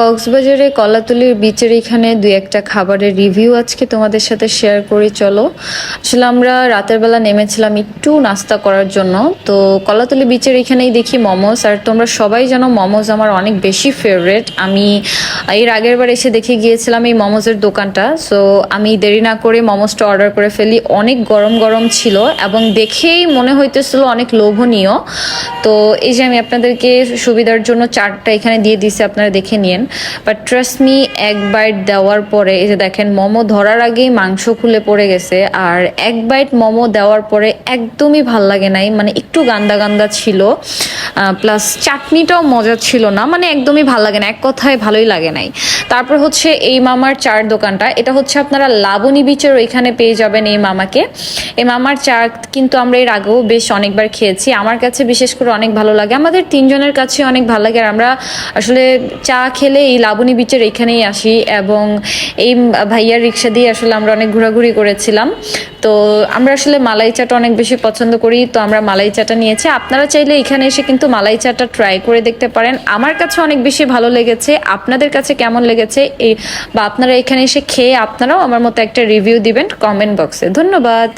কক্সবাজারে কলাতলির বিচের এখানে দুই একটা খাবারের রিভিউ আজকে তোমাদের সাথে শেয়ার করি। চলো, আসলে আমরা রাতের বেলা নেমেছিলাম একটু নাস্তা করার জন্য। তো কলাতলি বিচের এখানেই দেখি মোমোস, আর তোমরা সবাই জানো মোমোস আমার অনেক বেশি ফেভারেট। আমি এর আগের বার এসে দেখে গিয়েছিলাম এই মোমোসের দোকানটা। সো আমি দেরি না করে মোমোসটা অর্ডার করে ফেলি। অনেক গরম গরম ছিল এবং দেখেই মনে হইতেছিল অনেক লোভনীয়। তো এই যে আমি আপনাদেরকে সুবিধার জন্য চারটা এখানে দিয়ে দিছি, আপনারা দেখে নিন। বাট ট্রাস্ট মি, এক বাইট দেওয়ার পরে এই যে দেখেন মোমো ধরার আগেই মাংস খুলে পড়ে গেছে। আর এক বাইট মোমো দেওয়ার পরে একদমই ভাল লাগে নাই, মানে একটু গান্দা গান্দা ছিল। প্লাস চাটনিটাও মজা ছিল না, মানে একদমই ভাল লাগে না, এক কথায় ভালোই লাগে নাই। তারপর হচ্ছে এই মামার চার দোকানটা, এটা হচ্ছে আপনারা লাবণী বিচের ওইখানে পেয়ে যাবেন এই মামাকে। এই মামার চা কিন্তু আমরা এর আগেও বেশ অনেকবার খেয়েছি। আমার কাছে বিশেষ করে অনেক ভালো লাগে, আমাদের তিনজনের কাছে অনেক ভালো লাগে। আর আমরা আসলে চা খেলে এই লাবণী বিচের এখানেই আসি, এবং এই ভাইয়ার রিক্সা দিয়ে আসলে আমরা অনেক ঘোরাঘুরি করেছিলাম। তো আমরা আসলে মালাই চাটা অনেক বেশি পছন্দ করি, তো আমরা মালাই চাটা নিয়েছি। আপনারা চাইলে এখানে এসে কিন্তু মালাই চাটা ট্রাই করে দেখতে পারেন। আমার কাছে অনেক বেশি ভালো লেগেছে, আপনাদের কাছে কেমন লেগেছে এই, বা আপনারা এখানে এসে খেয়ে আপনারাও আমার মতো একটা রিভিউ দিবেন কমেন্ট বক্সে। ধন্যবাদ।